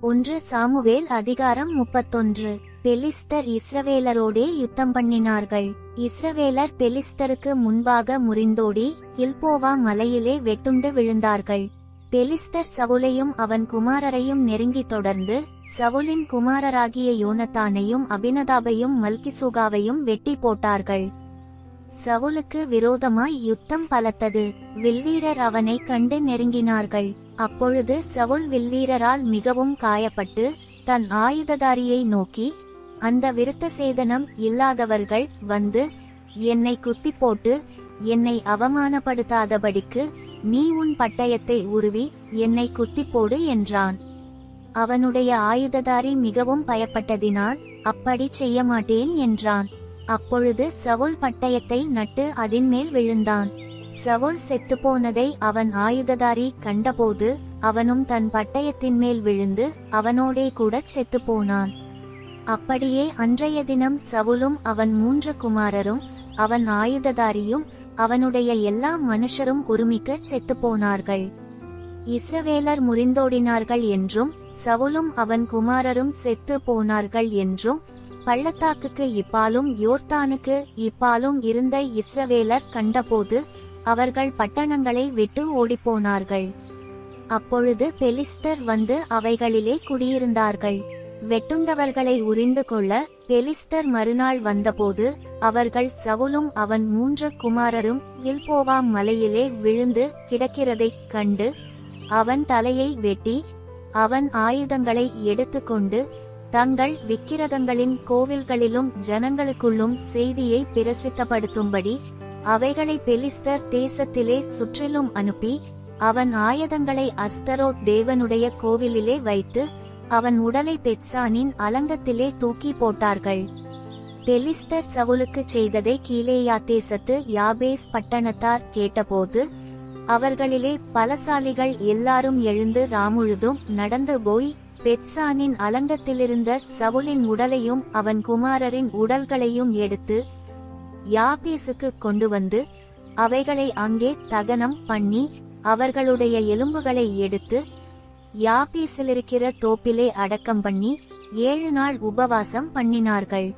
1 Samuel அதிகாரம் 31. பெலிஸ்தர் இஸ்ரவேலரோடே யுத்தம் பண்ணினார்கள். இஸ்ரவேலர் பெலிஸ்தருக்கு முன்பாக முறிந்தோடி கில்போவா மலையிலே வெட்டுண்டு விழுந்தார்கள். பெலிஸ்தர் சவுலையும் அவன் குமாரரையும் நெருங்கி தொடர்ந்து சவுலின் குமாரராகிய யோனத்தானையும் அபினதாபையும் மல்கிசூகாவையும் வெட்டி போட்டார்கள். சவுலுக்கு விரோதமாய் யுத்தம் பலத்தது. வில்வீரர் அவனை கண்டு நெருங்கினார்கள். அப்பொழுது சவுல் வில்வீரரால் மிகவும் காயப்பட்டு தன் ஆயுததாரியை நோக்கி, அந்த விருத்த சேதனம் இல்லாதவர்கள் வந்து என்னை குத்தி போட்டு என்னை அவமானப்படுத்தாதபடிக்கு நீ உன் பட்டயத்தை உருவி என்னை குத்தி போடு என்றான். அவனுடைய ஆயுததாரி மிகவும் பயப்பட்டதினால் அப்படி செய்ய மாட்டேன் என்றான். அப்பொழுது சவுல் பட்டயத்தை நட்டு அதின்மேல் விழுந்தான். சவுல் செத்துப்போனதை அவன் ஆயுததாரி கண்டபோது அவனும் தன் பட்டயத்தின் மேல் விழுந்து அவனோடே கூட செத்துப்போனான். அப்படியே அன்றைய தினம் சவுலும் அவன் 3 குமாரரும் அவன் ஆயுததாரியும் அவனுடைய எல்லா மனுஷரும் ஒருமிக்க செத்துப்போனார்கள். இஸ்ரவேலர் முறிந்தோடினார்கள் என்றும் சவுலும் அவன் குமாரரும் செத்து போனார்கள் என்றும் பள்ளத்தாக்குக்கு இப்பாலும் யோர்தானுக்கு இப்பாலும் இருந்த இஸ்ரவேலர் கண்டபோது அவர்கள் பட்டணங்களை விட்டு ஓடிப்போனார்கள். அப்பொழுது பெலிஸ்தர் வந்து அவைகளிலே குடியிருந்தார்கள். வெட்டுண்டவர்களை உரிந்து கொள்ள பெலிஸ்தர் மறுநாள் வந்தபோது அவர்கள் சவுலும் அவன் 3 குமாரரும் கில்போவா மலையிலே விழுந்து கிடக்கிறதைக் கண்டு அவன் தலையை வெட்டி அவன் ஆயுதங்களை எடுத்துக்கொண்டு தங்கள் விக்கிரகங்களின் கோவில்களிலும் ஜனங்களுக்குள்ளும் செய்தியை பிரசித்தப்படுத்தும்படி அவைகளை பெலிஸ்தர் தேசத்திலே சுற்றிலும் அனுப்பி அவன் ஆயுதங்களை அஸ்தரோத் தேவனுடைய கோவிலிலே வைத்து அவன் உடலை பெத்சானின் அலங்கத்திலே தூக்கி போட்டார்கள். பெலிஸ்தர் சவுலுக்கு செய்ததை கீலேயாத்தேசத்து யாபேஸ் பட்டணத்தார் கேட்டபோது அவர்களிலே பலசாலிகள் எல்லாரும் எழுந்து ராமுழுதும் நடந்து போய் பெத்சானின் அலங்கத்திலிருந்த சவுலின் உடலையும் அவன் குமாரரின் உடல்களையும் எடுத்து யாபேசுக்கு கொண்டு வந்து அவைகளை அங்கே தகனம் பண்ணி அவர்களுடைய எலும்புகளை எடுத்து யாபேசிலிருக்கிற தோப்பிலே அடக்கம் பண்ணி 7 நாள் உபவாசம் பண்ணினார்கள்.